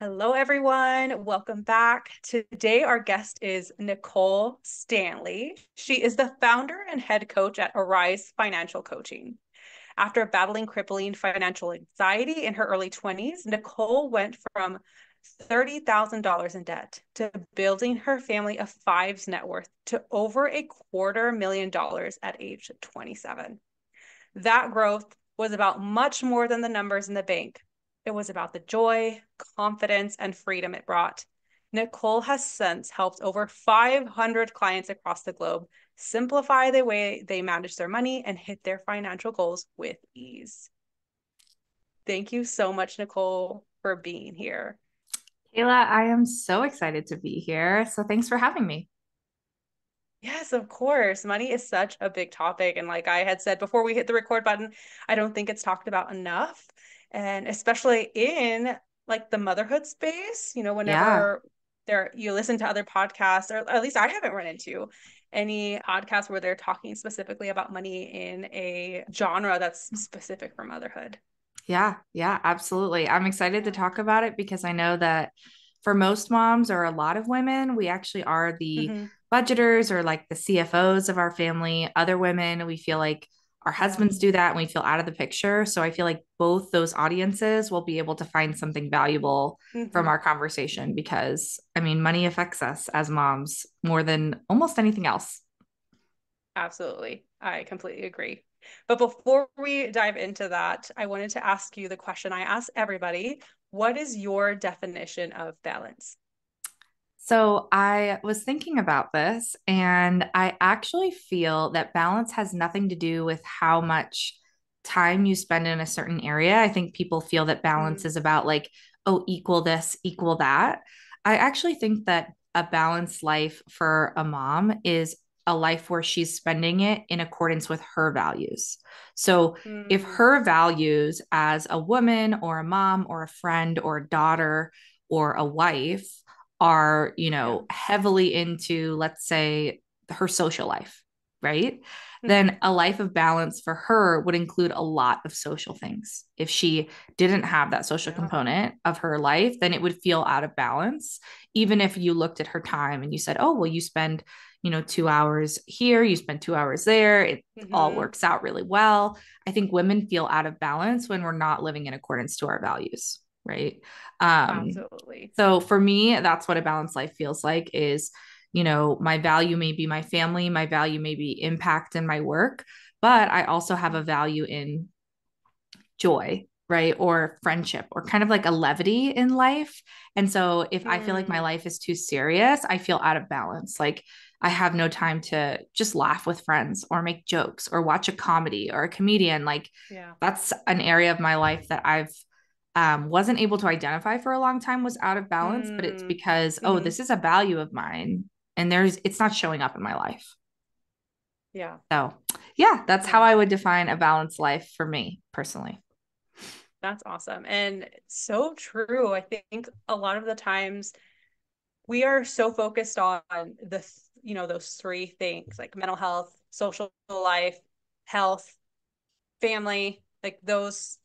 Hello, everyone. Welcome back. Today, our guest is Nicole Stanley. She is the founder and head coach at Arise Financial Coaching. After battling crippling financial anxiety in her early 20s, Nicole went from $30,000 in debt to building her family of five's net worth to over $250,000 at age 27. That growth was about much more than the numbers in the bank. It was about the joy, confidence, and freedom it brought. Nicole has since helped over 500 clients across the globe simplify the way they manage their money and hit their financial goals with ease. Thank you so much, Nicole, for being here. Kayla, I am so excited to be here. So thanks for having me. Yes, of course. Money is such a big topic. And like I had said before we hit the record button, I don't think it's talked about enough. And especially in like the motherhood space, Yeah. whenever you listen to other podcasts, or at least I haven't run into any podcasts where they're talking specifically about money in a genre that's specific for motherhood. Yeah. Yeah. Absolutely. I'm excited to Yeah. talk about it because I know that for most moms or a lot of women, we actually are the Hmm. budgeters or like the CFOs of our family. Other women, we feel like our Yeah. husbands do that and we feel out of the picture. So I feel like both those audiences will be able to find something valuable from Hmm. our conversation because I mean, money affects us as moms more than almost anything else. Absolutely. I completely agree. But before we dive into that, I wanted to ask you the question I ask everybody. What is your definition of balance? So I was thinking about this, and I actually feel that balance has nothing to do with how much time you spend in a certain area. I think people feel that balance Mm, is about like, oh, equal this, equal that. I actually think that a balanced life for a mom is a life where she's spending it in accordance with her values. So if mm, her values as a woman or a mom or a friend or a daughter or a wife are, yeah. heavily into, let's say, her social life, right? Hmm. Then a life of balance for her would include a lot of social things. If she didn't have that social Yeah. component of her life, then it would feel out of balance. Even if you looked at her time and you said, oh, well, you spend, 2 hours here, you spend 2 hours there, it all Hmm. works out really well. I think women feel out of balance when we're not living in accordance to our values, right? Um, Absolutely. so for me, that's what a balanced life feels like is, my value may be my family, my value may be impact in my work, but I also have a value in joy, right? Or friendship or kind of like a levity in life. And so if I feel like my Mm, life is too serious, I feel out of balance. Like I have no time to just laugh with friends or make jokes or watch a comedy or a comedian. Like yeah. that's an area of my life that I've wasn't able to identify for a long time was out of balance, but it's Mm, because, oh, hmm. this is a value of mine and it's not showing up in my life. Yeah. So, yeah, that's how Yeah. I would define a balanced life for me personally. That's awesome. And so true. I think a lot of the times we are so focused on those three things like mental health, social life, health, family, like those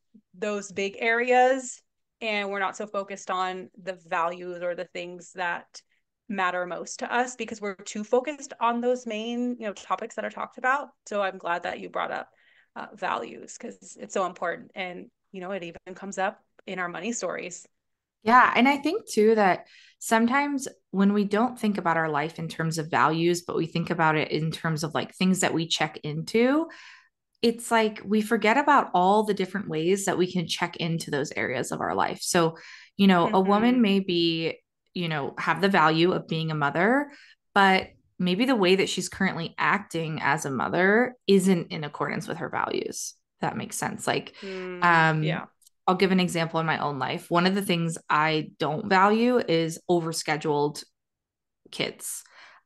big areas, and we're not so focused on the values or the things that matter most to us because we're too focused on those main, topics that are talked about. So I'm glad that you brought up values because it's so important, and it even comes up in our money stories. Yeah. And I think too that sometimes when we don't think about our life in terms of values, but we think about it in terms of like things that we check into, it's like we forget about all the different ways that we can check into those areas of our life. So, a woman Mm-hmm. may be, have the value of being a mother, but maybe the way that she's currently acting as a mother isn't in accordance with her values. If that makes sense. Like, Mm, um, yeah. I'll give an example in my own life. One of the things I don't value is overscheduled kids.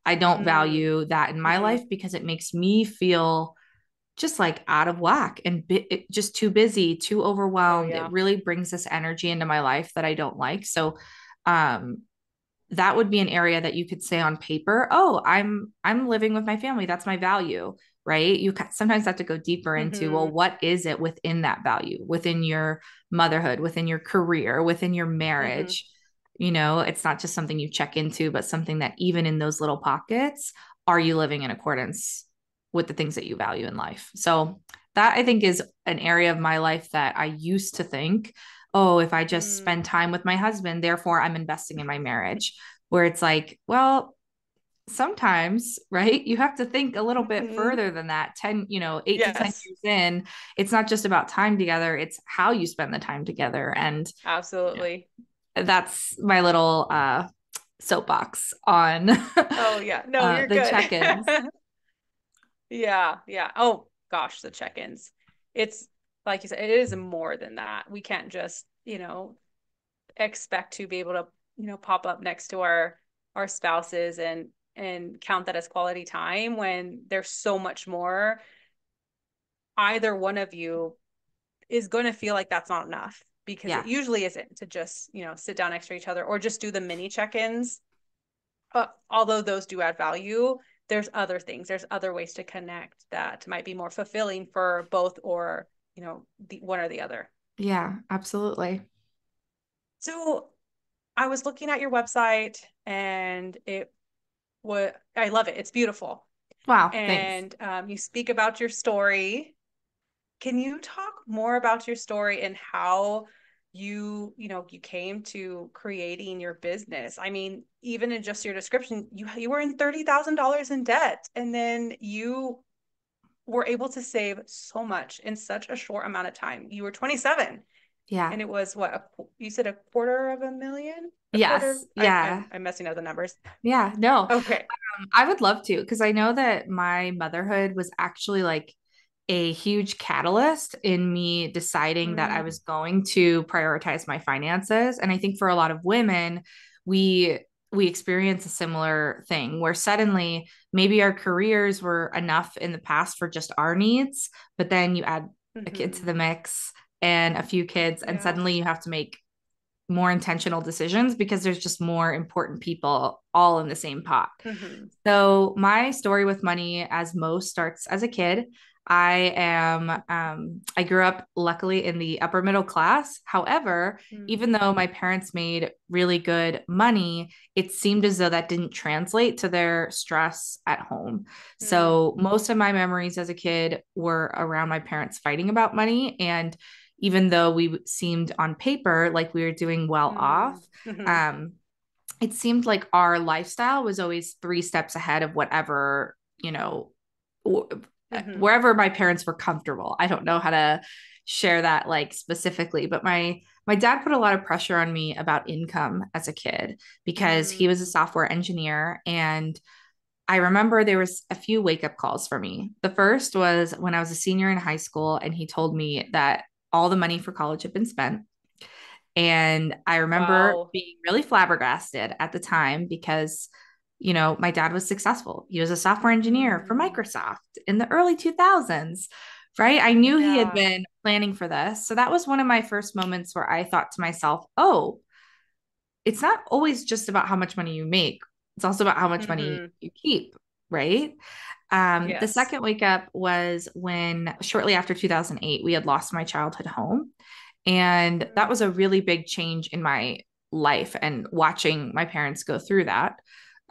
I don't Mm, value that in my mm-hmm. life because it makes me feel just like out of whack and just too busy, too Oh overwhelmed. It yeah. really brings this energy into my life that I don't like. So, um, that would be an area that you could say on paper, oh, I'm living with my family. That's my value, right? You sometimes have to go deeper into, well, Mm-hmm. what is it within that value, within your motherhood, within your career, within your Mm-hmm. marriage? It's not just something you check into, but something that even in those little pockets, are you living in accordance with the things that you value in life? So that I think is an area of my life that I used to think, oh, if I just spend Mm. time with my husband, therefore I'm investing in my marriage, where it's like, well, sometimes, right? You have to think a little bit Hmm. further than that. 10, 8 to 10 Yes, years in, it's not just about time together, it's how you spend the time together. And absolutely. that's my little soapbox on Oh yeah. No, you're the good. check-ins. Yeah, yeah. Oh gosh, the check-ins. It's like you said, it is more than that. We can't just, expect to be able to, pop up next to our spouses and count that as quality time when there's so much more. Either one of you is going to feel like that's not enough because it Yeah. usually isn't to just, sit down next to each other or just do the mini check-ins. Although those do add value, there's other things, there's other ways to connect that might be more fulfilling for both or, the one or the other. Yeah, absolutely. So I was looking at your website and I love it. It's beautiful. Wow, thanks. And you speak about your story. Can you talk more about your story and how you came to creating your business? I mean, even in just your description, you were in $30,000 in debt, and then you were able to save so much in such a short amount of time. You were 27, Yeah. and it was what you said, a quarter of a million, a quarter. Yes. Yeah. I'm messing up the numbers. Yeah. No, Okay. I would love to because I know that my motherhood was actually like a huge catalyst in me deciding that I Mm, was going to prioritize my finances. And I think for a lot of women, we experience a similar thing where suddenly maybe our careers were enough in the past for just our needs, but then you add a kid to mm-hmm. the mix and a few kids, and Yeah. suddenly you have to make more intentional decisions because there's just more important people all in the same pot. Mm-hmm. So my story with money, as most, starts as a kid. I grew up luckily in the upper middle class. However, Mm, even though my parents made really good money, it seemed as though that didn't translate to their stress at home. mm, So most of my memories as a kid were around my parents fighting about money. And even though we seemed on paper like we were doing well off, mm, mm-hmm. um, it seemed like our lifestyle was always 3 steps ahead of whatever, Mm-hmm. wherever my parents were comfortable. I don't know how to share that like specifically, but my dad put a lot of pressure on me about income as a kid because he was a Mm, software engineer. And I remember there was a few wake up calls for me. The first was when I was a senior in high school and he told me that all the money for college had been spent. And I remember wow. being really flabbergasted at the time because, my dad was successful. He was a software engineer for Mm, Microsoft in the early 2000s, right? I knew he had yeah. been planning for this. So that was one of my first moments where I thought to myself, oh, it's not always just about how much money you make, it's also about how much money Mm-hmm. you keep, right? The Yes. second wake up was when shortly after 2008, we had lost my childhood home. And that was Mm, a really big change in my life and watching my parents go through that.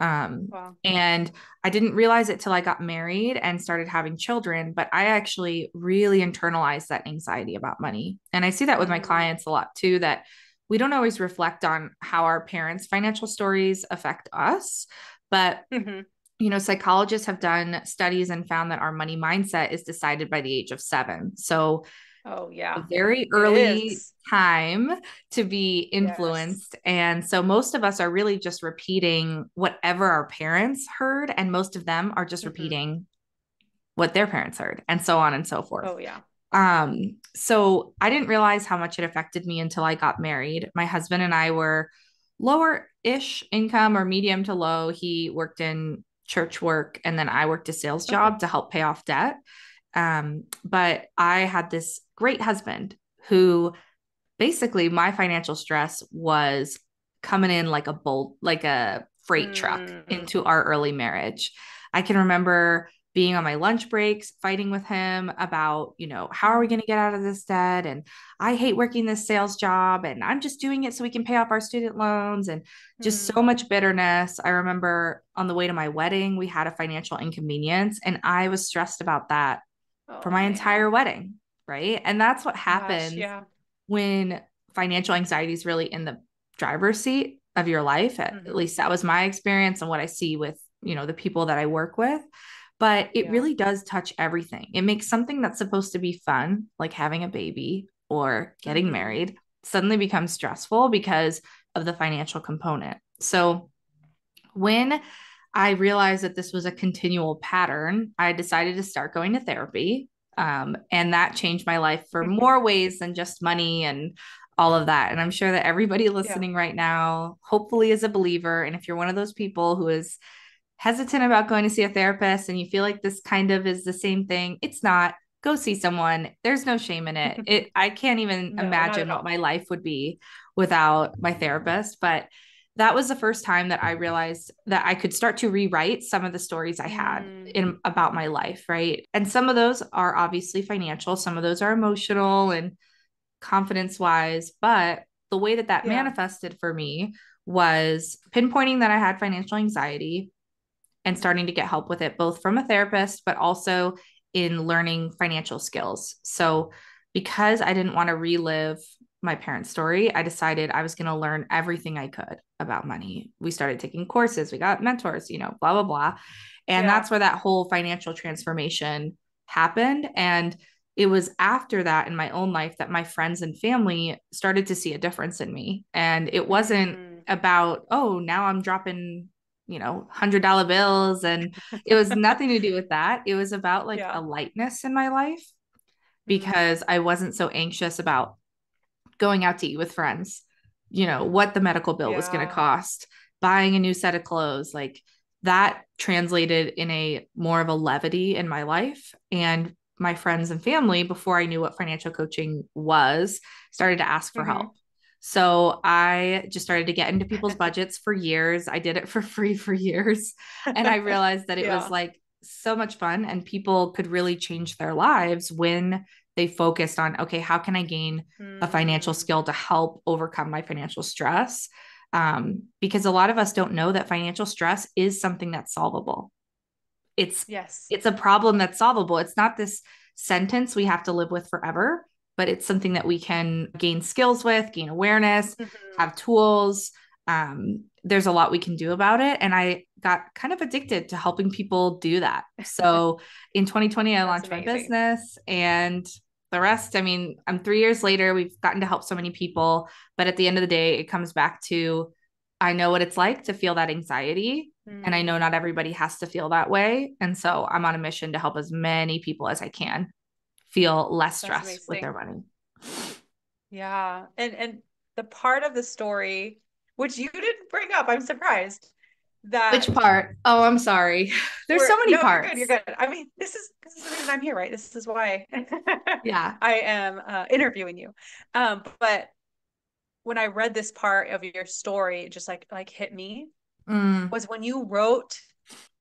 Um, wow. and I didn't realize it till I got married and started having children, but I actually really internalized that anxiety about money. And I see that with my Mm, clients a lot too, that we don't always reflect on how our parents' financial stories affect us. But mm-hmm. psychologists have done studies and found that our money mindset is decided by the age of 7. So Oh, a yeah. very It early is. time to be Yes. influenced. And so most of us are really just repeating whatever our parents heard, and most of them are just Mm-hmm. repeating what their parents heard, and so on and so forth. Oh, yeah. So I didn't realize how much it affected me until I got married. My husband and I were lower ish income or medium to low. He worked in church work, and then I worked a sales Okay. job to help pay off debt. But I had this great husband who basically my financial stress was coming in like a bolt, like a freight truck Mm, into our early marriage. I can remember being on my lunch breaks, fighting with him about, how are we going to get out of this debt? And I hate working this sales job and I'm just doing it so we can pay off our student loans, and just so Mm. much bitterness. I remember on the way to my wedding, we had a financial inconvenience and I was stressed about that for Oh my entire man. wedding. Right. And that's what Gosh, happens yeah. when financial anxiety is really in the driver's seat of your life. At Hmm. least that was my experience and what I see with, the people that I work with. But it Yeah. really does touch everything. It makes something that's supposed to be fun, like having a baby or getting Hmm. married, suddenly becomes stressful because of the financial component. So when I realized that this was a continual pattern, I decided to start going to therapy. And that changed my life for more ways than just money and all of that. And I'm sure that everybody Yeah. listening right now, hopefully, is a believer. And if you're one of those people who is hesitant about going to see a therapist and you feel like this kind of is the same thing, it's not. Go see someone. There's no shame in it. I can't even No, not imagine at what all. my life would be without my therapist. But that was the first time that I realized that I could start to rewrite some of the stories I had Mm. in about my life, right? And some of those are obviously financial, some of those are emotional and confidence wise, but the way that that Yeah. manifested for me was pinpointing that I had financial anxiety and starting to get help with it, both from a therapist, but also in learning financial skills. So, because I didn't want to relive my parents' story, I decided I was going to learn everything I could about money. We started taking courses, we got mentors, blah, blah, blah. And Yeah. that's where that whole financial transformation happened. And it was after that in my own life that my friends and family started to see a difference in me. And it wasn't Mm. about, oh, now I'm dropping $100 bills. And it was nothing to do with that. It was about like a Yeah. lightness in my life Mm. because I wasn't so anxious about going out to eat with friends, what the medical bill was going to Yeah. cost, buying a new set of clothes. Like that translated in a more of a levity in my life. And my friends and family, before I knew what financial coaching was, started to ask for Hmm. help. So I just started to get into people's budgets for years. I did it for free for years. And I realized that it was Yeah. like so much fun and people could really change their lives when they focused on, okay, how can I gain a financial Mm. skill to help overcome my financial stress? Because a lot of us don't know that financial stress is something that's solvable. It's Yes. it's a problem that's solvable. It's not this sentence we have to live with forever, but it's something that we can gain skills with, gain awareness, Hmm. have tools. There's a lot we can do about it. And I got kind of addicted to helping people do that. So in 2020, I That's launched my amazing. business, and the rest, I mean, I'm 3 years later, we've gotten to help so many people. But at the end of the day, it comes back to I know what it's like to feel that anxiety. And I know Mm. not everybody has to feel that way. And so I'm on a mission to help as many people as I can feel less That's stress with their amazing. money. Yeah. And the part of the story which you didn't bring up, I'm surprised Which that part? Oh, I'm sorry. There's so many no, you're good. You're parts. good. I mean, this is the reason I'm here, right? This is why Yeah. I am interviewing you. But when I read this part of your story, it just like hit me Mm, was when you wrote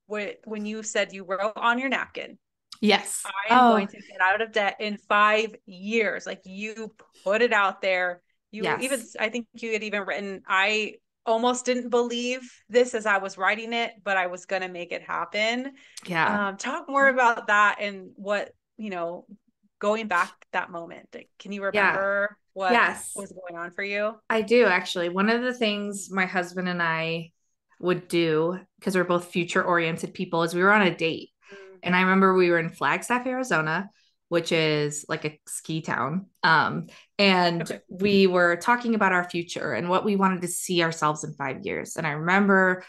when you said you wrote on your napkin, yes. I am going Oh, to get out of debt in 5 years. Like you put it out there. You even, yes. I think you had even written, I almost didn't believe this as I was writing it, but I was going to make it happen. Yeah. Talk more about that and what, going back that moment. Like, can you Yeah. remember what Yes. was going on for you? I do actually. One of the things my husband and I would do, because we're both future oriented people, is we were on a date. Mm. And I remember we were in Flagstaff, Arizona, which is like a ski town. And Okay. we were talking about our future and what we wanted to see ourselves in 5 years. And I remember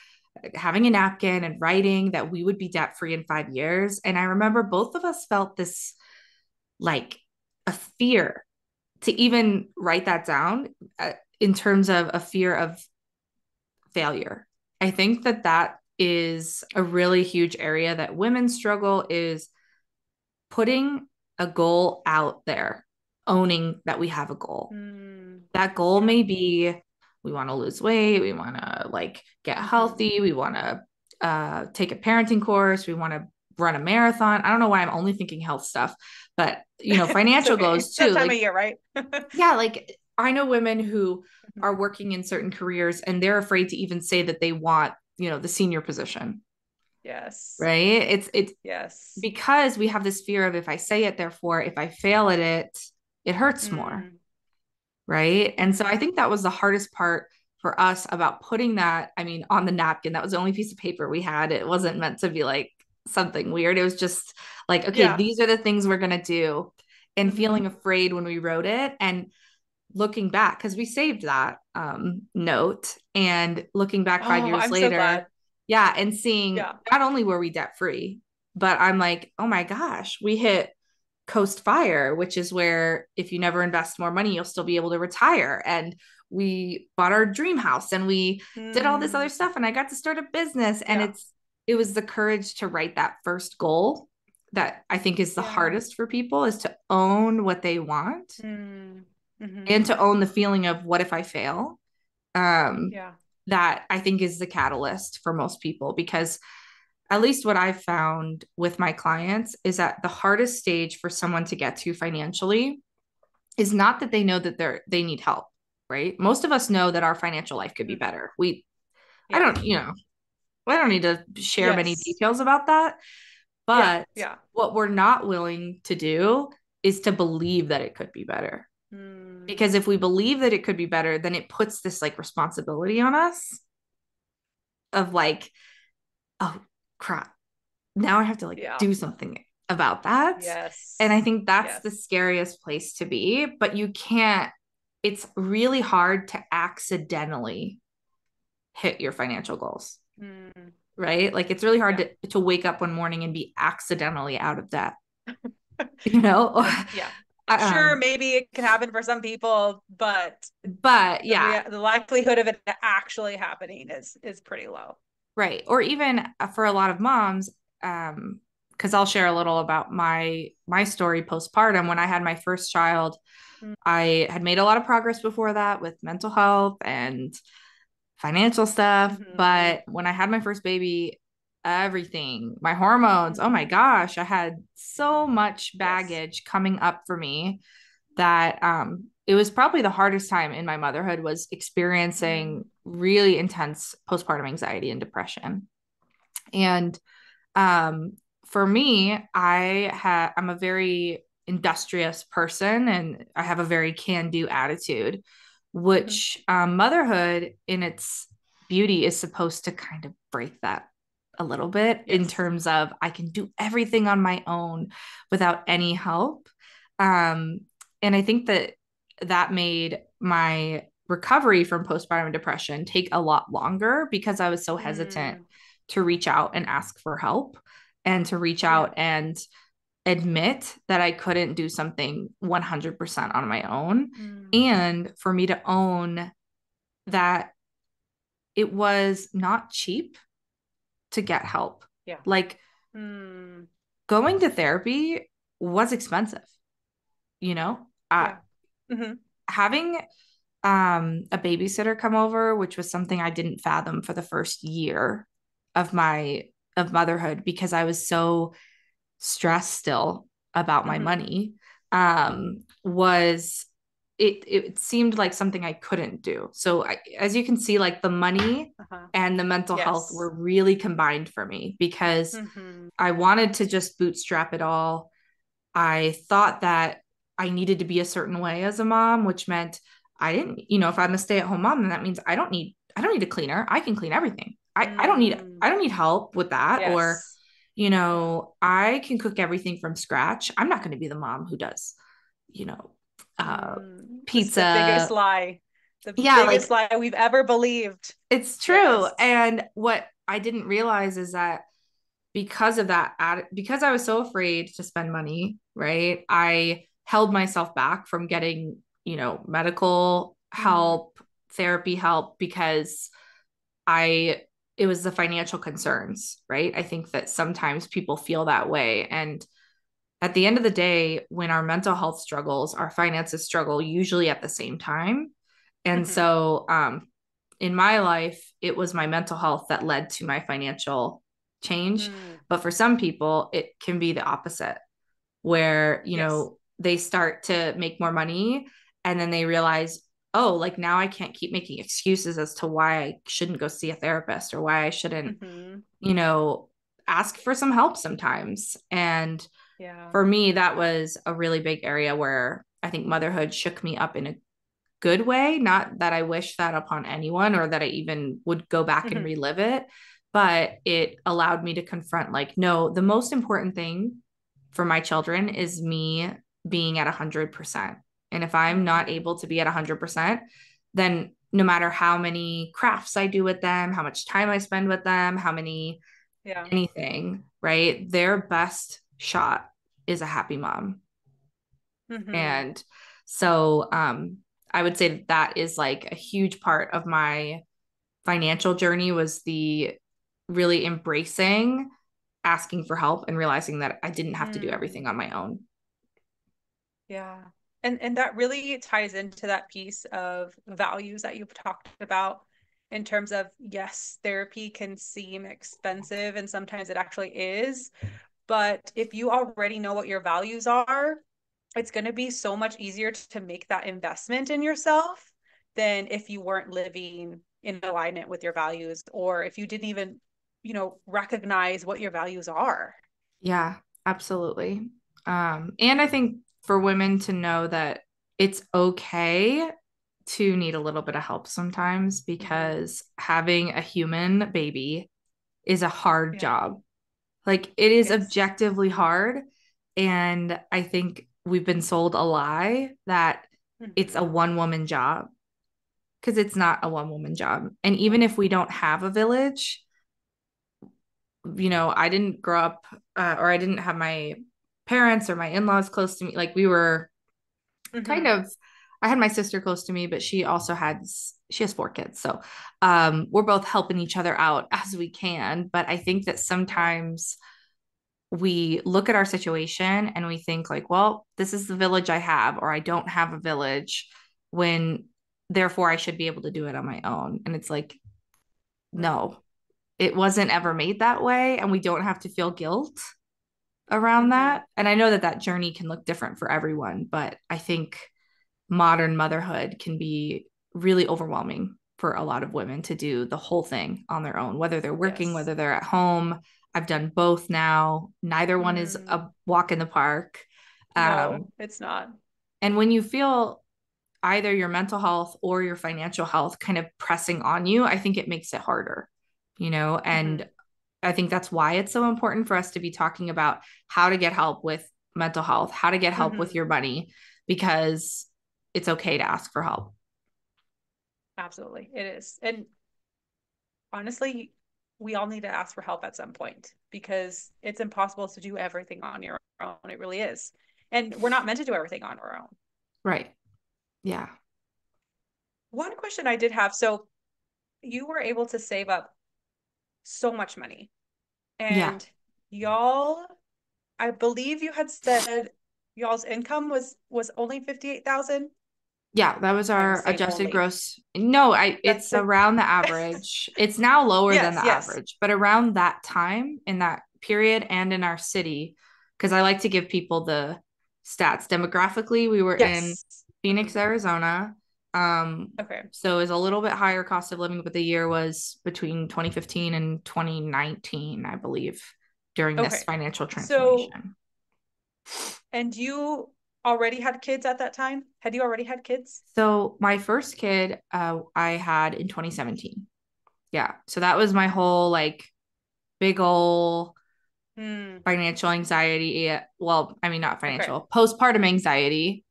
having a napkin and writing that we would be debt free in 5 years. And I remember both of us felt this like a fear to even write that down in terms of a fear of failure. I think that that is a really huge area that women struggle is putting a goal out there, owning that we have a goal. Mm. That goal Yeah. may be we want to lose weight, we want to like get Hmm. healthy, we want to take a parenting course, we want to run a marathon. I don't know why I'm only thinking health stuff, but It's financial okay. goals It's that too. time of Like, year, right? yeah, like I know women who Mhm. are working in certain careers and they're afraid to even say that they want, the senior position, Yes. right? It's Yes. because we have this fear of, if I say it, therefore if I fail at it, it hurts more, Mm. right? And so I Mm. think that was the hardest part for us about putting that, I mean, on the napkin. That was the only piece of paper we had. It wasn't meant to be like something weird. It was just like, okay, Yeah. these are the things we're going to do. And Hmm. feeling afraid when we wrote it. And looking back, because we saved that note, and looking back five Oh, years I'm so glad. later, yeah, and seeing Yeah. not only were we debt free, but I'm like, oh my gosh, we hit coast fire, which is where if you never invest more money, you'll still be able to retire. And we bought our dream house and we did all this other Mm. stuff, and I got to start a business. And Yeah. it was the courage to write that first goal that I think is the Yeah. hardest for people, is to own what they want Mm. Hmm. and to own the feeling of what if I fail. Um, Yeah. that I think is the catalyst for most people, because at least what I've found with my clients is that the hardest stage for someone to get to financially is not that they know that they need help, right? Most of us know that our financial life could be Mm. better. I Yeah. don't, I don't need to share many Yes. details about that, Yeah. but Yeah. what we're not willing to do is to believe that it could be better. Mm. Because if we believe that it could be better, then it puts this like responsibility on us of like, oh crap, now I have to like Yeah. do something about that. And I Yes. think that's the Yes. scariest place to be, but you can't, it's really hard to accidentally hit your financial goals, Mm. right? Like it's really hard Yeah. to wake up one morning and be accidentally out of debt, you know? Yeah. Sure, um, maybe it can happen for some people, but but yeah, the likelihood of it actually happening is pretty low. right. Or even for a lot of moms, because I'll share a little about my story postpartum. When I had my first child, I had made a lot of progress before that with mental health and financial stuff. Mm-hmm. But when I had my first baby, everything, my hormones, oh my Mm. gosh, I had so much Yes. baggage coming up for me that it was probably the hardest time in my motherhood, was experiencing Mm. really intense postpartum anxiety and depression. And um, for me, I'm a very industrious person, and I have a very can-do attitude, Mm. which motherhood in its beauty is supposed to kind of break that a little bit, in Yes. terms of I can do everything on my own without any help. Um, and I think that made my recovery from postpartum depression take a lot longer, because I was so hesitant Mm. to reach out and ask for help, and to reach Yeah. out and admit that I couldn't do something 100% on my own. Mm. And for me to own that it was not cheap to get help. Yeah. Like, Mm. going to therapy was expensive, you know? Yeah. Hmm. Having a babysitter come over, which was something I didn't fathom for the first year of my of motherhood, because I was so stressed still about my Hmm. money, was it seemed like something I couldn't do. So as you can see, like the money Uh-huh. and the mental health Yes. were really combined for me, because Hmm. I wanted to just bootstrap it all. I thought that I needed to be a certain way as a mom, which meant I didn't, if I'm a stay-at-home mom, then that means I don't need a cleaner. I can clean everything. Mm. I don't need help with that. Or, Yes. Yeah. I can cook everything from scratch. I'm not going to be the mom who does, you know, uh This is the biggest pizza. lie. The Yeah, biggest like lie we've ever believed. it's true. Yes. And what I didn't realize is that because of that, because I was so afraid to spend money, right? I held myself back from getting, medical Mm. help, therapy help, because I, it was the financial concerns, right? I think that sometimes people feel that way. And at the end of the day, when our mental health struggles, our finances struggle usually at the same time. And Hmm. so, in my life, it was my mental health that led to my financial change. Mm. But for some people, it can be the opposite, where, Yes. they start to make more money and then they realize, oh, like now I can't keep making excuses as to why I shouldn't go see a therapist or why I shouldn't, Mm-hmm. you know, ask for some help sometimes. And Yeah. for me, that was a really big area where I think motherhood shook me up in a good way. Not that I wish that upon anyone or that I even would go back and Mm-hmm. relive it, but it allowed me to confront, like, no, the most important thing for my children is me being at 100%. And if I'm not Mm-hmm. able to be at 100%, then no matter how many crafts I do with them, how much time I spend with them, how many Yeah. anything, right? Their best shot is a happy mom. Mm-hmm. And so I would say that that is like a huge part of my financial journey, was the really embracing asking for help and realizing that I didn't have to do Mm. everything on my own. Yeah. And that really ties into that piece of values that you've talked about in terms of, yes, therapy can seem expensive and sometimes it actually is, but if you already know what your values are, it's going to be so much easier to make that investment in yourself than if you weren't living in alignment with your values, or if you didn't even, recognize what your values are. Yeah, absolutely. And I think for women to know that it's okay to need a little bit of help sometimes, Mm-hmm. because having a human baby is a hard Yeah. job. Like, it is Yes. objectively hard. And I think we've been sold a lie that it's a Mm-hmm. one woman job, because it's not a one woman job. And even No. if we don't have a village, I didn't grow up, or I didn't have my parents or my in laws close to me. Like, we were kind Mm-hmm. of, I had my sister close to me, but she has 4 kids. So we're both helping each other out as we can. But I think that Yeah. sometimes we look at our situation and we think, like, well, this is the village I have, or I don't have a village, when therefore I should be able to do it on my own. And it's like, Right. no, it wasn't ever made that way. And we don't have to feel guilt around Mm-hmm. that. And I know that that journey can look different for everyone, but I think modern motherhood can be really overwhelming for a lot of women to do the whole thing on their own, whether they're working, Yes. whether they're at home. I've done both now. Neither one is Mm. a walk in the park. No, Um, it's not. and when you feel either your mental health or your financial health kind of pressing on you, I think it makes it harder, Mm-hmm. and I think that's why it's so important for us to be talking about how to get help with mental health, how to get help with Mm-hmm. your money, because it's okay to ask for help. Absolutely. It is. And honestly, we all need to ask for help at some point because it's impossible to do everything on your own. It really is. And we're not meant to do everything on our own. Right. Yeah. One question I did have, so you were able to save up so much money Yeah. and y'all, I believe you had said y'all's income was only 58,000. Yeah, that was I'm our saying adjusted only. gross. No, That's it's around the average. It's now lower than yes, the yes. average, but around that time in that period and in our city, because I like to give people the stats. Demographically, we were in Yes. Phoenix, Mhm. Arizona. Okay. So it was a little bit higher cost of living, but the year was between 2015 and 2019, I believe, during this Okay. financial So, transformation. and you already had kids at that time? Had you already had kids? So my first kid, I had in 2017. Yeah. So that was my whole like big ol' Hmm. financial anxiety. Well, I mean, not Okay. financial, postpartum anxiety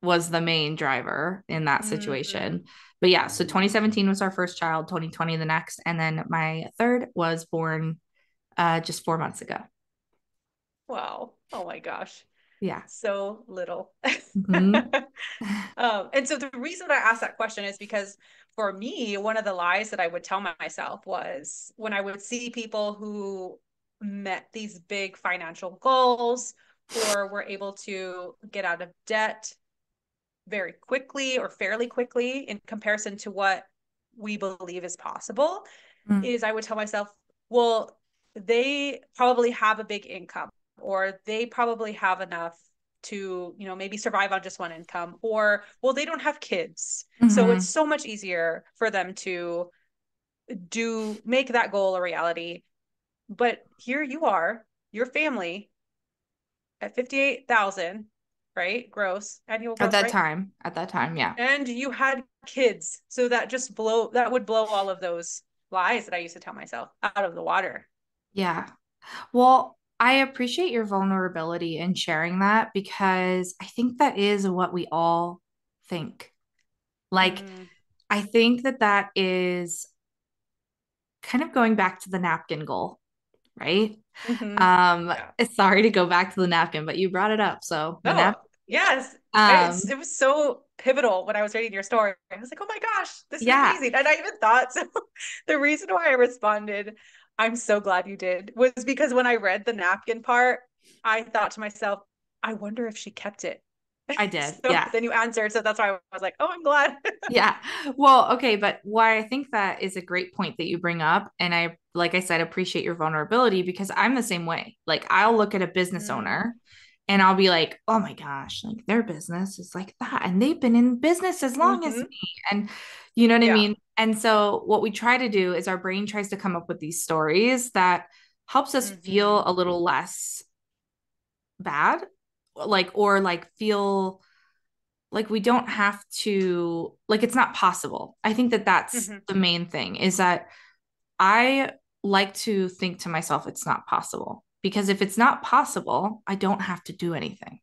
was the main driver in that Hmm. situation. But yeah, so 2017 was our first child, 2020 the next. And then my third was born just 4 months ago. Wow. Oh my gosh. Yeah. So little. Mm-hmm. And so the reason I asked that question is because for me, one of the lies that I would tell myself was when I would see people who met these big financial goals or were able to get out of debt very quickly or fairly quickly in comparison to what we believe is possible, Mm. is I would tell myself, well, they probably have a big income, or they probably have enough to, maybe survive on just one income, or, well, they don't have kids. So it's Mm-hmm. so much easier for them to make that goal a reality. But here you are, your family at 58,000, right? Annual gross, right? At that time, yeah. And you had kids. So that would blow all of those lies that I used to tell myself out of the water. Yeah. Well, I appreciate your vulnerability in sharing that because I think that is what we all think. Like, Mm-hmm. I think that that is kind of going back to the napkin goal, right? Mm-hmm. Um, Yeah. Sorry to go back to the napkin, but you brought it up. So the No, napkin goal. yes. It was so pivotal when I was reading your story. I was like, oh my gosh, this is Yeah, amazing. And I even thought so. The reason why I responded, I'm so glad you did, was because when I read the napkin part, I thought to myself, I wonder if she kept it. I did. So Yeah. then you answered. So that's why I was like, oh, I'm glad. Yeah. Well, okay, but why I think that is a great point that you bring up. And I, like I said, appreciate your vulnerability because I'm the same way. Like, I'll look at a business Mm, owner and I'll be like, oh my gosh, like their business is like that. And they've been in business as long as mm-hmm. me. And you know what I Yeah. mean? And so, what we try to do is our brain tries to come up with these stories that helps us Mm-hmm. feel a little less bad, like, or like feel like we don't have to, like it's not possible. I think that that's Mm-hmm. the main thing is that I like to think to myself it's not possible because if it's not possible, I don't have to do anything,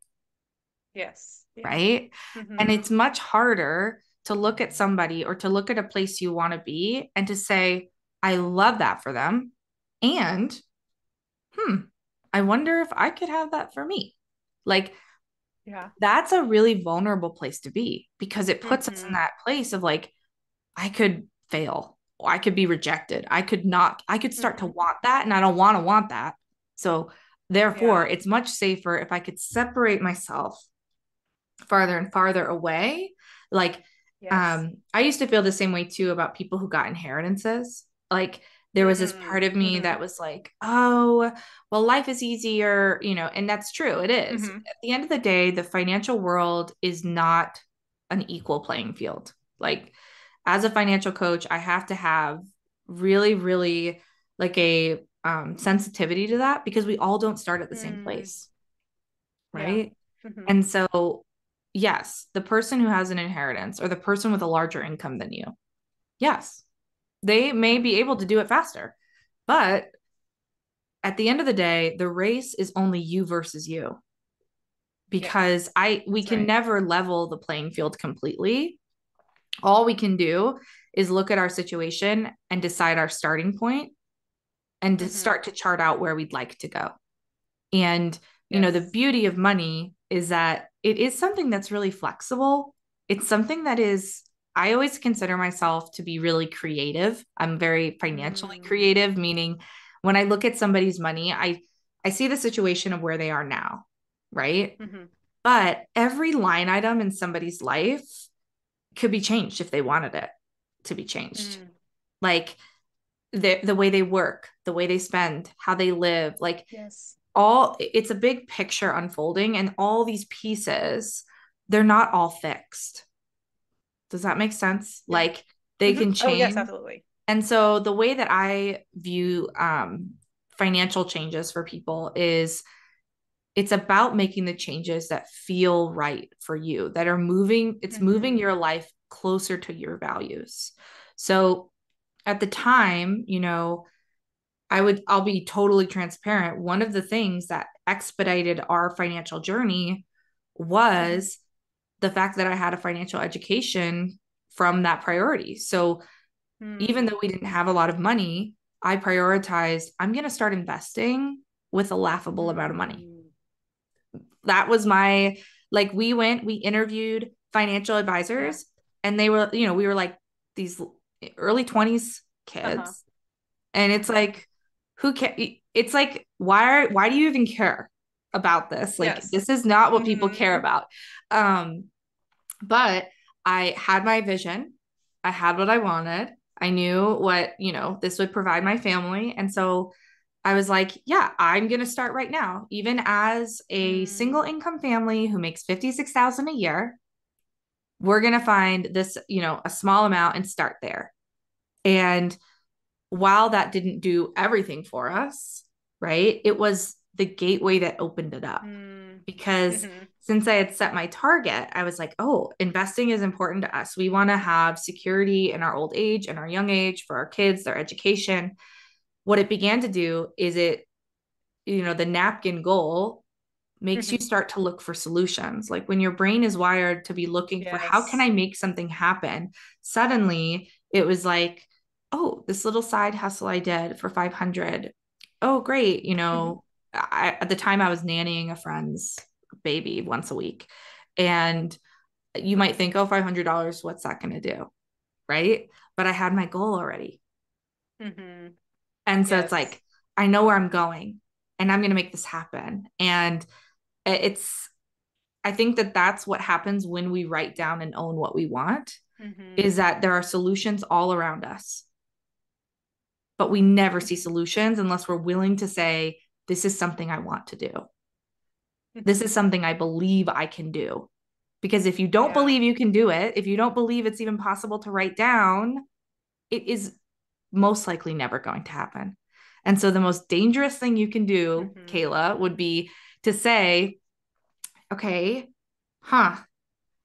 Yes. Yeah. right? And Mm-hmm. it's much harder to look at somebody or to look at a place you want to be and to say I love that for them and hmm I wonder if I could have that for me. Like Yeah. that's a really vulnerable place to be because it puts us in Mm-hmm. that place of like, I could fail, or I could be rejected. I could not, I could start to Mm-hmm. want that, and I don't want that. So, therefore, Yeah. it's much safer if I could separate myself farther and farther away. Like, Yes. I used to feel the same way too about people who got inheritances. Like, there was this Mm-hmm. part of me Mm-hmm. that was like, oh, well, life is easier, and that's true. It is. Mm-hmm. At the end of the day, the financial world is not an equal playing field. Like, as a financial coach, I have to have really, really like a sensitivity to that because we all don't start at the same Mm, place, yeah. right? Mm-hmm. And so, yes, the person who has an inheritance or the person with a larger income than you, yes, they may be able to do it faster. But at the end of the day, the race is only you versus you because Yes. we That's can right. never level the playing field completely. All we can do is look at our situation and decide our starting point and to Mm-hmm. start to chart out where we'd like to go. And, the Yes. beauty of money is that it is something that's really flexible. It's something that is, I always consider myself to be really creative. I'm very financially Mm, creative, meaning when I look at somebody's money, I see the situation of where they are now, right? mm-hmm. But every line item in somebody's life could be changed if they wanted it to be changed. Mm, Like the way they work, the way they spend, how they live, like yes. all it's a big picture unfolding and all these pieces, they're not all fixed. Does that make sense? Yeah. Like they Mm-hmm. can Oh, yes, change. absolutely. And so the way that I view financial changes for people is it's about making the changes that feel right for you, that are moving, it's moving Mm-hmm. your life closer to your values. So at the time, I'll be totally transparent. One of the things that expedited our financial journey Mm-hmm. was the fact that I had a financial education from that priority. So even Mm, though we didn't have a lot of money, I prioritized, I'm going to start investing with a laughable amount of money. mm, That was my, like, we interviewed financial yeah. advisors and they were, we were like these early 20s Uh-huh. kids. And it's like, who care? It's like, why do you even care about this? Like, Yes. this is not what people care Mm-hmm. about. Um, but I had my vision. I had what I wanted. I knew what, this would provide my family. And so I was like, yeah, I'm going to start right now. Even as a Mm, single income family who makes 56,000 a year, we're going to find this, a small amount and start there. And while that didn't do everything for us, right, it was the gateway that opened it up. mm, Because mm-hmm, since I had set my target, I was like, oh, investing is important to us. We want to have security in our old age and our young age for our kids, their education. What it began to do is the napkin goal makes you mm-hmm. start to look for solutions. Like when your brain is wired to be looking for how can Yes. I make something happen? Suddenly it was like, oh, this little side hustle I did for 500. Oh, great. Mm-hmm, At the time I was nannying a friend's baby once a week. And you might think, oh, $500, what's that going to do? Right. But I had my goal already. mm-hmm. And so it's Yes. like, I know where I'm going and I'm going to make this happen. And it's, I think that that's what happens when we write down and own what we want, Mm-hmm, is that there are solutions all around us, but we never see mm-hmm, solutions unless we're willing to say, this is something I want to do. This mm-hmm. is something I believe I can do. Because if you don't Yeah. believe you can do it, if you don't believe it's even possible to write down, it is most likely never going to happen. And so the most dangerous thing you can do, Mm-hmm, Kayla, would be to say, okay, huh,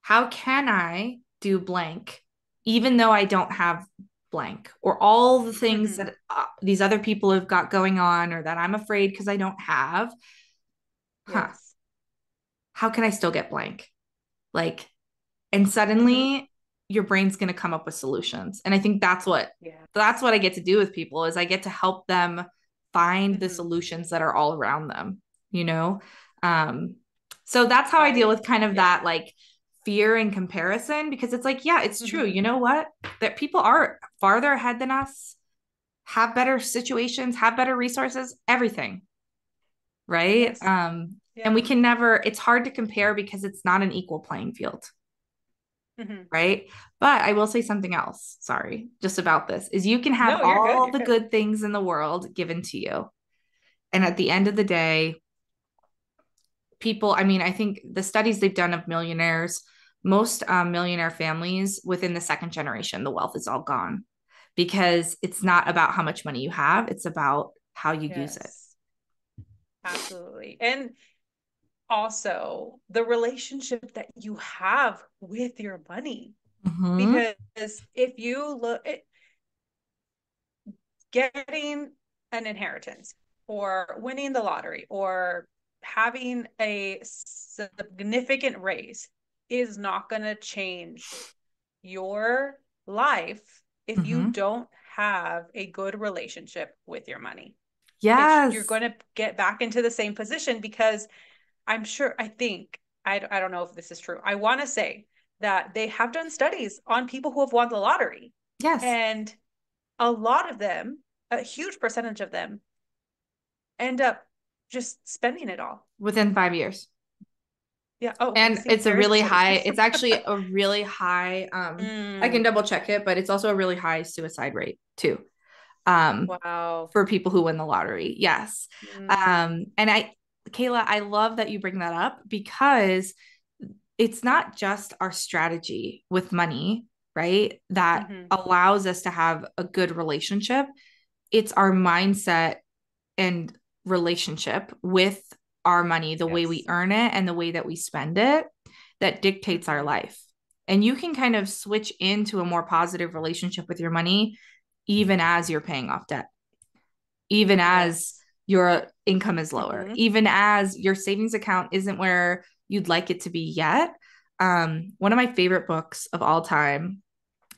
how can I do blank, even though I don't have blank, or all the things mm-hmm. that these other people have got going on, or that I'm afraid because I don't have, huh, Yes. how can I still get blank? Like, and Mm-hmm. suddenly your brain's going to come up with solutions. And I think that's Yes. what I get to do with people, is I get to help them find the Mm-hmm. solutions that are all around them, you know? Um, so that's how I deal I, with kind of yeah. that, like, fear and comparison, because it's like, yeah, it's true. Mm-hmm. You know what? That people are farther ahead than us, have better situations, have better resources, everything, right? Yes. And Yeah. we can never, it's hard to compare because it's not an equal playing field, Mm-hmm. right? But I will say something else, sorry, just about this, is you can have No, you're good. all You're the good. good things in the world given to you. And at the end of the day, people, I mean, I think the studies they've done of millionaires, most millionaire families within the second generation, the wealth is all gone, because it's not about how much money you have, it's about how you use it. Yes. Absolutely. And also the relationship that you have with your money. Mm-hmm. Because if you look at getting an inheritance or winning the lottery or having a significant raise is not going to change your life if you Mm-hmm. don't have a good relationship with your money. You're Yes. going to get back into the same position because I'm sure, I think, I don't know if this is true. I want to say that they have done studies on people who have won the lottery. Yes. And a lot of them, a huge percentage of them, end up just spending it all. Within 5 years. Yeah. Oh, okay. And See, it's a there is a really study. high, it's actually a really high, I can Mm, double check it, but it's also a really high suicide rate too. Um, wow. for people who win the lottery. Yes. Mm, And Kayla, I love that you bring that up, because it's not just our strategy with money, right? That mm-hmm. allows us to have a good relationship. It's our mindset and relationship with our money, the way we Yes. earn it and the way that we spend it, that dictates our Mm-hmm. life. And you can kind of switch into a more positive relationship with your money even as you're paying off debt, even as Yes. your income is lower, Mm-hmm. even as your savings account isn't where you'd like it to be yet. One of my favorite books of all time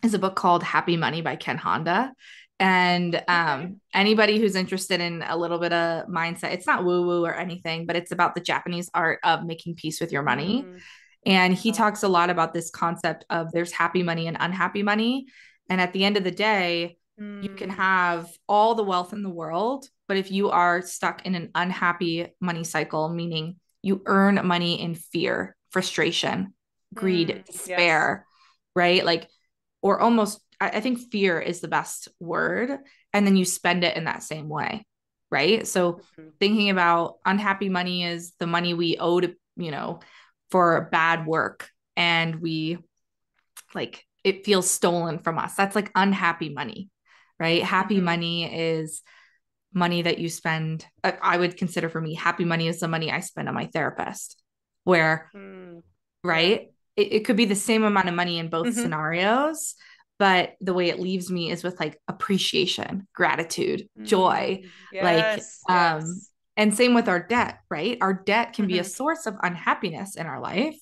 is a book called Happy Money by Ken Honda. And Okay. anybody who's interested in a little bit of mindset, it's not woo woo or anything, but it's about the Japanese art of making peace with your money. Mm, And he wow. talks a lot about this concept of there's happy money and unhappy money. And at the end of the day, you can Mm, have all the wealth in the world, but if you are stuck in an unhappy money cycle, meaning you earn money in fear, frustration, greed, yes. despair, right? Like, or almost, I think fear is the best word. And then you spend it in that same way. right? So Mm-hmm. thinking about unhappy money is the money we owe to, for bad work, and we like it feels stolen from us. That's like unhappy money, right? Happy Mm-hmm. money is money that you spend. I would consider, for me, happy money is the money I spend on my therapist, where, Mm. Yeah. right, it could be the same amount of money in both Mm-hmm. scenarios, but the way it leaves me is with like appreciation, gratitude, joy, Mm. like Yes. Yes. and same with our debt, right? Our debt can be a Mm-hmm. source of unhappiness in our life.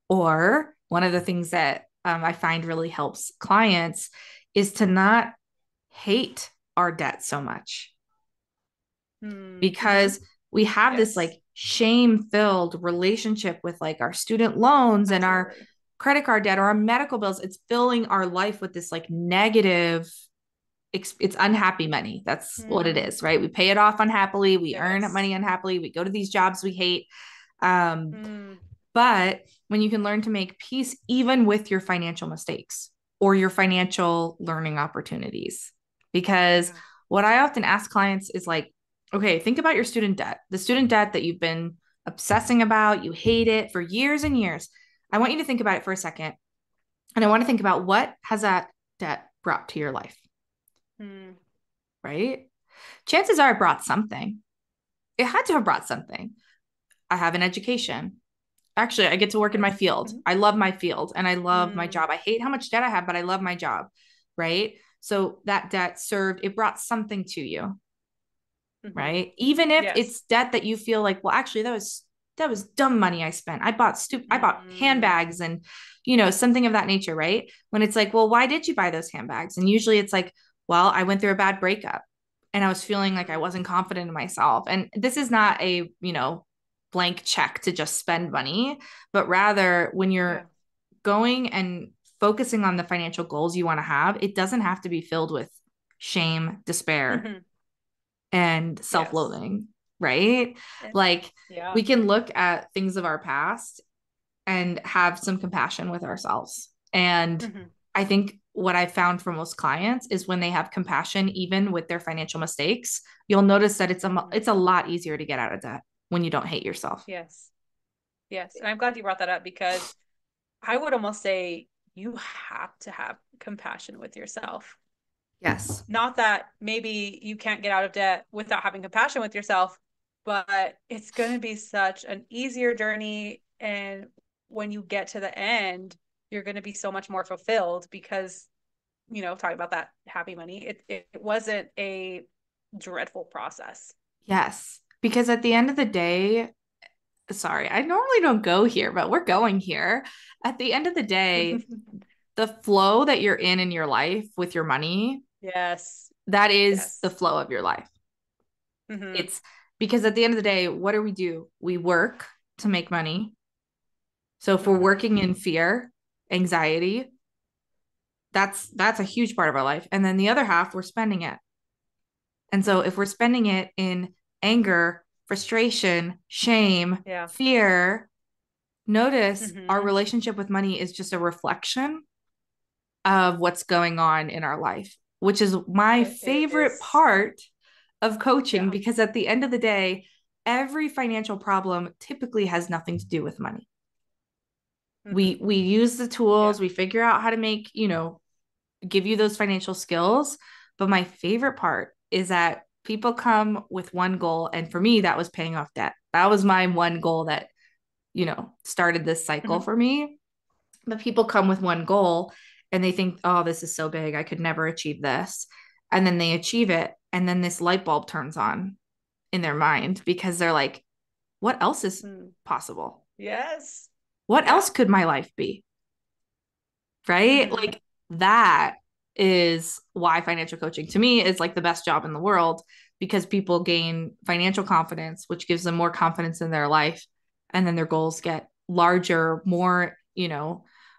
Or one of the things that I find really helps clients is to not hate our debt so much, Mm-hmm. because we have this Yes. like shame filled relationship with like our student loans and our Absolutely. credit card debt or our medical bills. It's filling our life with this like negative, it's unhappy money. That's what it Mm. is, right? We pay it off unhappily, we earn Yes. money unhappily, we go to these jobs we hate. um Mm. But when you can learn to make peace even with your financial mistakes or your financial learning opportunities, because Yeah. what I often ask clients is like, okay, think about your student debt, the student debt that you've been obsessing about, you hate it for years and years. I want you to think about it for a second. And I want to think about what has that debt brought to your life, Mm. right? Chances are it brought something. It had to have brought something. I have an education. Actually, I get to work in my Yes. field. Mm-hmm. I love my field and I love my Mm. job. I hate how much debt I have, but I love my job. Right. So that debt served, it brought something to you. Mm-hmm. Right. Even if Yes. it's debt that you feel like, well, actually, that was dumb money I spent. I bought Mm. handbags and, something of that nature. Right. When it's like, well, why did you buy those handbags? And usually it's like, well, I went through a bad breakup and I was feeling like I Mm. wasn't confident in myself. And this is not a, blank check to just spend money, but rather when Yeah. you're going and focusing on the financial goals you want to have, it doesn't have to be filled with shame, despair, Mm-hmm. and self Yes. loathing, right? And Like yeah. we can look at things of our past and have some compassion with ourselves. And Mm-hmm. I think what I've found for most clients is when they have compassion, even with their financial mistakes, you'll notice that Mm-hmm. it's a lot easier to get out of debt when you don't hate yourself. Yes. Yes. And I'm glad you brought that up because I would almost say you have to have compassion with yourself. Yes. Not that maybe you can't get out of debt without having compassion with yourself, but it's going to be such an easier journey. And when you get to the end, you're going to be so much more fulfilled because, talking about that happy money, it wasn't a dreadful process. Yes. Because at the end of the day, sorry, I normally don't go here, but we're going here. At the end of the day, the flow that you're in your life with your money, Yes. that is the Yes. flow of your life. Mm-hmm. It's because at the end of the day, what do? We work to make money. So if we're Mm-hmm. working in fear, anxiety, that's a huge part of our life. And then the other half, we're spending it. And so if we're spending it in anger, frustration, shame, Yeah. fear, notice our Mm-hmm. relationship with money is just a reflection of what's going on in our life, which is my It favorite is. part of coaching, Yeah. because at the end of the day, every financial problem typically has nothing to do with money. Mm-hmm. We use the Yeah. tools, we figure out how to make, give you those financial skills, but my favorite part is that people come with one goal, and for me that was paying off debt. That was my one goal that, started this cycle Mm-hmm. for me. But people come with one goal and they think, oh, this is so big, I could never achieve this. And then they achieve it. And then this light bulb turns on in their mind because they're like, what else is Mm. possible? Yes. What Yeah. else could my life be? Right? Mm-hmm. Like that is why financial coaching to me is like the best job in the world, because people gain financial confidence, which gives them more confidence in their life. And then their goals get larger, more,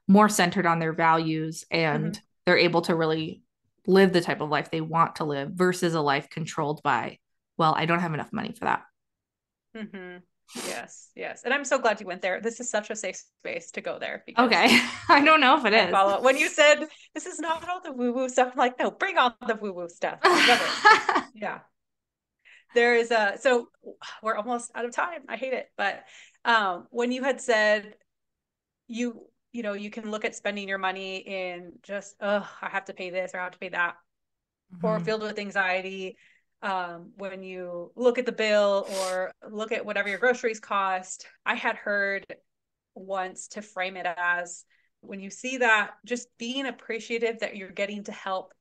more centered on their values, Mm-hmm. and they're able to really live the type of life they want to live versus a life controlled by, well, I don't have enough money for that. Mm-hmm. Yes. Yes. And I'm so glad you went there. This is such a safe space to go there because Okay. I don't know if it I is. follow when you said this is not all the woo-woo stuff. I'm like, no, bring on the woo-woo stuff. I love it. Yeah. There is a, so we're almost out of time. I hate it. But when you had said you know, you can look at spending your money in just, oh, I have to pay this or I have to pay that, or Mm-hmm. filled with anxiety, when you look at the bill or look at whatever your groceries cost. I had heard once to frame it as, when you see that, just being appreciative that you're getting to help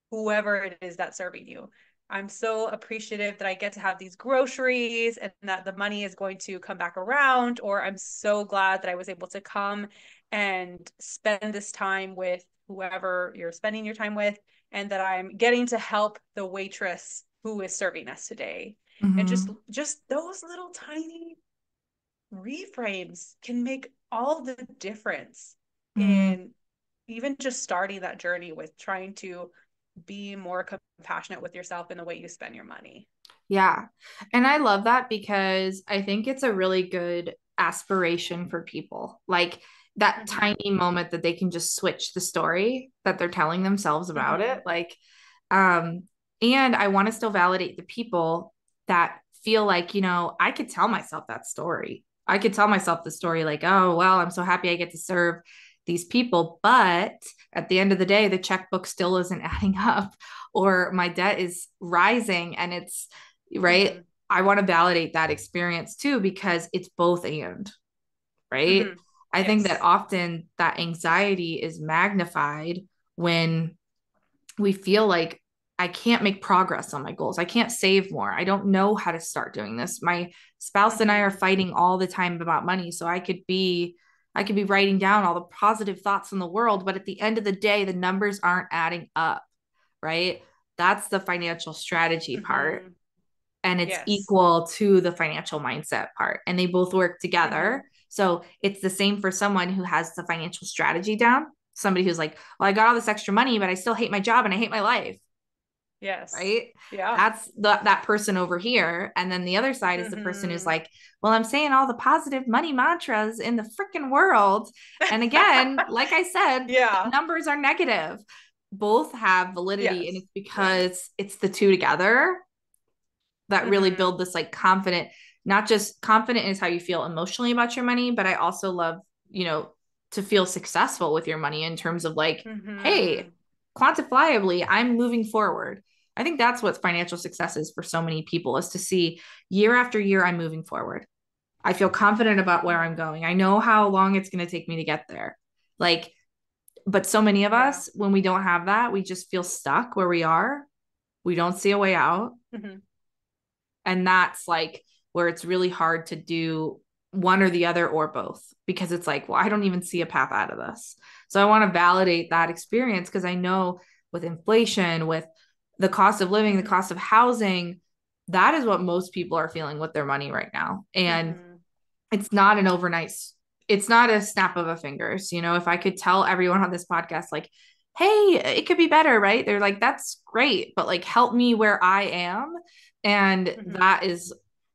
whoever it is that's serving you. I'm so appreciative that I get to have these groceries and that the money is going to come back around, or I'm so glad that I was able to come and spend this time with whoever you're spending your time with, and that I'm getting to help the waitress who is serving us today. And Mm-hmm. just those little tiny reframes can make all the difference Mm-hmm. in even just starting that journey with trying to be more compassionate with yourself in the way you spend your money. Yeah. And I love that because I think it's a really good aspiration for people. Like that Mm-hmm. tiny moment that they can just switch the story that they're telling themselves about Mm-hmm. it. Um, and I want to still validate the people that feel like, I could tell myself that story. I could tell myself the story like, oh, well, I'm so happy I get to serve these people. But at the end of the day, the checkbook still isn't adding up, or my debt is rising and it's right. Mm-hmm. I want to validate that experience too, because it's both and, right? Mm-hmm. I think that Yes. often that anxiety is magnified when we feel like I can't make progress on my goals. I can't save more. I don't know how to start doing this. My spouse and I are Mm-hmm. fighting all the time about money. So I could be writing down all the positive thoughts in the world, but at the end of the day, the numbers aren't adding up, right? That's the financial strategy part, Mm-hmm. and it's Yes. equal to the financial mindset part, and they both work Mm-hmm. together. So it's the same for someone who has the financial strategy down, somebody who's like, well, I got all this extra money but I still hate my job and I hate my life, Yes. right? Yeah. That's that person over here. And then the other side is the person who's Mm-hmm. like, well, I'm saying all the positive money mantras in the freaking world, and again, like I said, the Yeah. numbers are negative. Both have validity, and Yes. it's Yes. because it's the two together that really Mm-hmm. build this like confident, not just confident is how you feel emotionally about your money, but I also love, you know, to feel successful with your money in terms of like, hey, Mm-hmm. quantifiably, I'm moving forward. I think that's what financial success is for so many people, is to see year after year, I'm moving forward. I feel confident about where I'm Mm-hmm. going. I know how long it's going to take me to get there. Like, but so many of Yeah. us, when we don't have that, we just feel stuck where we are. We don't see a way out. Mm-hmm. And that's like where it's really hard to do one or the other or both, because it's like, well, I don't even see a path out of this. So I want to validate that Yeah. experience, because I know with inflation, with the cost of living, the Mm-hmm. cost of housing, that is what most people are feeling with their money right now. And Mm-hmm. it's not an overnight, it's not a snap of a fingers. If I could tell everyone on this podcast, like, hey, it could be better, right? They're like, that's great, but like, help me where I am. And Mm-hmm. that is,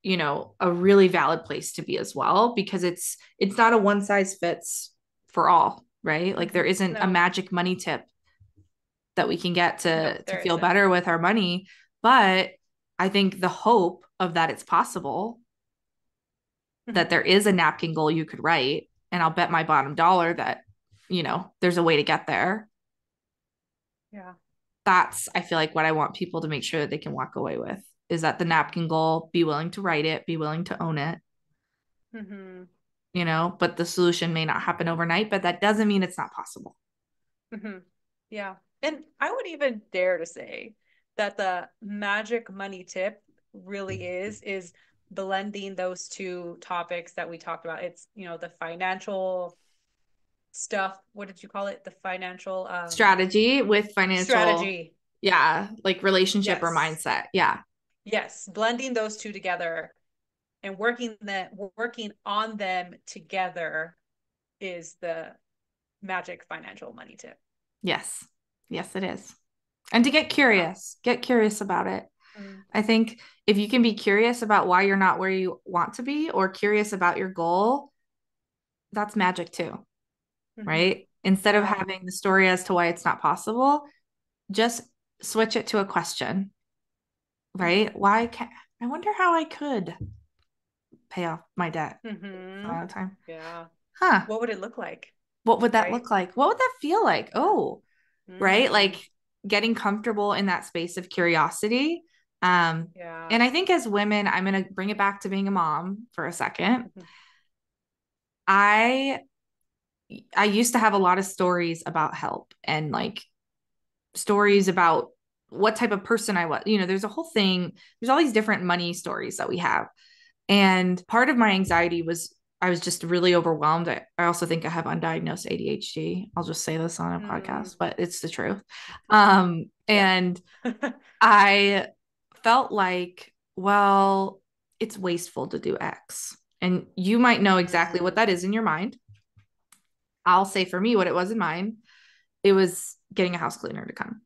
a really valid place to be as well, because it's not a one size fits for all, right? Like there Mm-hmm. isn't a No. magic money tip that we can get No, to there feel isn't. better with our money. But I think the hope of that it's possible, that Mm-hmm. there is a napkin goal you could write. And I'll bet my bottom dollar that, there's a way to get there. Yeah. That's, I feel like, what I want people to make sure that they can walk away with, is that the napkin goal, be willing to write it, be willing to own it, Mm-hmm. but the solution may not happen overnight, but that doesn't mean it's not possible. Mm-hmm. Yeah. And I would even dare to say that the magic money tip really is blending those two topics that we talked about. It's, the financial stuff. What did you call it? The financial Strategy with financial, strategy. yeah, like relationship or Yes. mindset. Yeah. Yes. Blending those two together and working on them together is the magic financial money tip. Yes. Yes, it is. And to Yeah. get curious about it. Mm. I think if you can be curious about why you're not where you want to be, or curious about your goal, that's magic too, Mm-hmm. right? Instead of Yeah. having the story as to why it's not possible, just switch it to a question, right? Mm-hmm. I wonder how I could pay off my debt some Mm-hmm. amount of time. Yeah. Huh. What would it look like? What would that Right? look like? What would that feel like? Yeah. Oh, right. Mm. Like getting comfortable in that space of curiosity. Um, Yeah. and I think as women, I'm going to bring it back to being a mom for a second. Mhm. I I used to have a lot of stories about help and like stories about what type of person I was. There's a whole thing, there's all these different money stories that we have. And part of my anxiety was I was just really overwhelmed. I also think I have undiagnosed ADHD. I'll just say this on a Mm. podcast, but it's the truth. Yeah. And I felt like, well, it's wasteful to do X. And you might know exactly what Mm. that is in your mind. I'll say for me, what it was in mine, it was getting a house cleaner to come.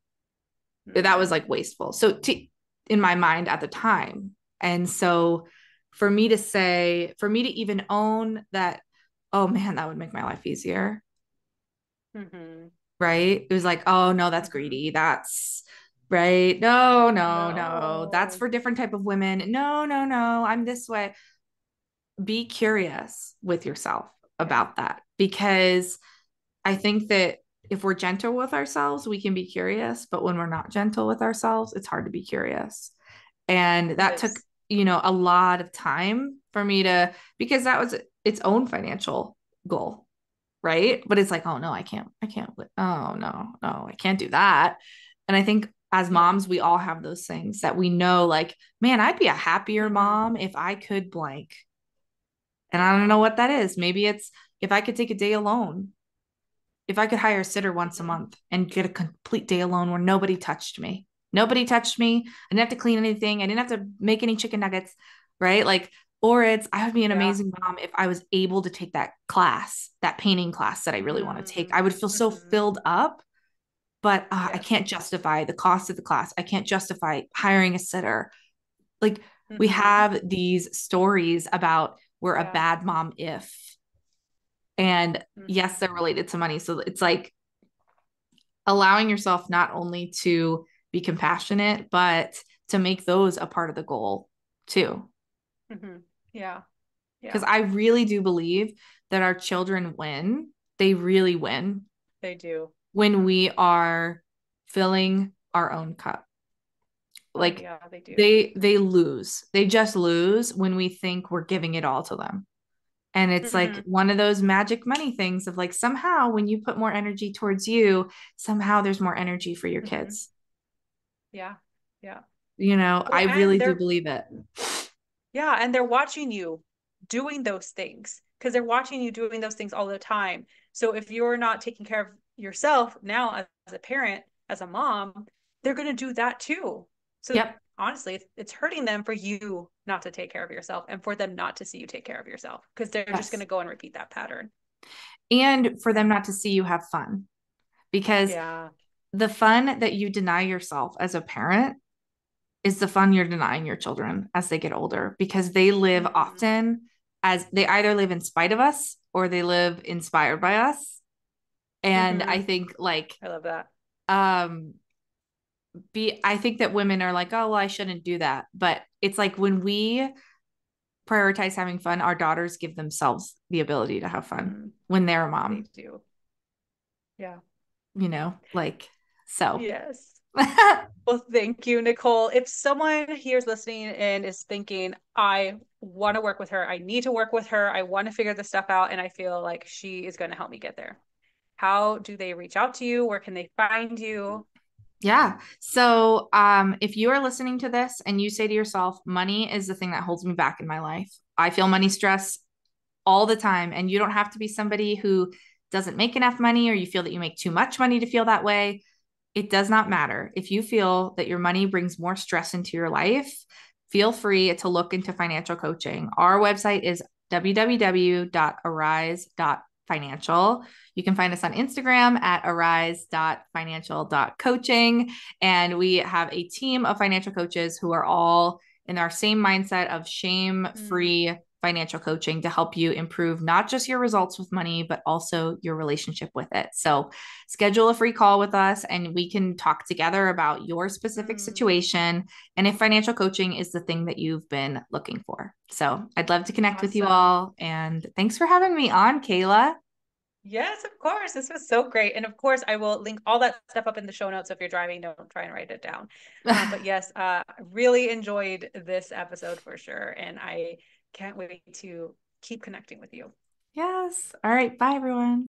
That was Mm. like wasteful. In my mind at the time. And so for me to say, for me to even own that, oh man, that would make my life easier. Mm-hmm. Right. It was like, oh no, that's Mm-hmm. greedy. That's right. No, no, no. That's No. for different type of women. No, no, no. I'm this way. Be curious with yourself Yeah. about that because I think that if we're gentle with ourselves, we can be curious. But when we're not gentle with ourselves, it's hard to be curious. And It that took, is. a lot of time for me to, because that was its own financial goal. Right. But it's like, oh no, I can't, oh no, no, I can't do that. And I think as Yeah. moms, we all have those things that we know, like, man, I'd be a happier Mm-hmm. mom if I could blank. And I don't Yeah. know what that is. Maybe it's if I could take a day alone, if I could hire a sitter once a Mm-hmm. month and get a complete day alone where nobody touched me. Nobody touched me. I didn't have to clean anything. I didn't have to make any chicken nuggets, right? Like, or it's I would be an Yeah. amazing mom if I was able to take that class, that painting class that I really want to take. Mm. I would feel so Mm-hmm. filled up, but I Yes. can't justify the cost of the class. I can't justify hiring a sitter. Like, we Mm-hmm. have these stories about we're a Yeah. bad mom if, and Mm-hmm. yes, they're related to money. So it's like, allowing yourself not only to be compassionate, but to make those a part of the goal too. Mm-hmm. Yeah. Because Yeah. I really do believe that our children win. They really win They do. when Mm-hmm. we are filling our own cup. Oh Like yeah, they do. they lose. They just lose when we think we're giving it all to them. And it's like Mm-hmm. one of those magic money things of like somehow when you put more energy towards you, somehow there's more energy for your Mm-hmm. kids. Yeah. Yeah. I Well, really and do they're believe it. yeah, and they're watching you doing those things because they're watching you doing those things all the time. So if you're not taking care of yourself now as a parent, as a mom, they're going to do that too. So Yep. honestly, it's hurting them for you not to take care of yourself and for them not to see you take care of yourself because they're just going Yes. to go and repeat that pattern. And for them Yeah. not to see you have fun because Yeah. the fun that you deny yourself as a parent is the fun you're denying your children as they get older because they live Mm-hmm. often as they either live in spite of us or they live inspired by us. And Mm-hmm. I think like I love that. um I think that women are like, oh well, I shouldn't do that. But it's like when we prioritize having fun, our daughters give themselves the ability to have fun Mm, when they're a they mom, do. Yeah. like so. Yes. Well, thank you, Nicole. If someone here is listening and is thinking, I want to work with her, I need to work with her, I want to figure this stuff out, and I feel like she is going to help me get there, how do they reach out to you? Where can they find you? Yeah. So, if you are listening to this and you say to yourself, money is the thing that holds me back in my life, I feel money stress all the time. And you don't have to be somebody who doesn't make enough money or you feel that you make too much money to feel that way. It does not matter. If you feel that your money brings more stress into your life, feel free to look into financial coaching. Our website is www.arise.financial. You can find us on Instagram at arise.financial.coaching. And we have a team of financial coaches who are all in our same mindset of shame Mm, free financial coaching to help you improve not just your results with money, but also your relationship with it. So schedule a free call with us and we can talk together about your specific Mm, situation and if financial coaching is the thing that you've been looking for. So I'd love to connect with you awesome. all. And thanks for having me on, Kayla. Yes, of course. This was so great. And of course, I will link all that stuff up in the show notes. So if you're driving, don't try and write it down. But yes, really enjoyed this episode for sure. And I can't wait to keep connecting with you. Yes. All right. Bye, everyone.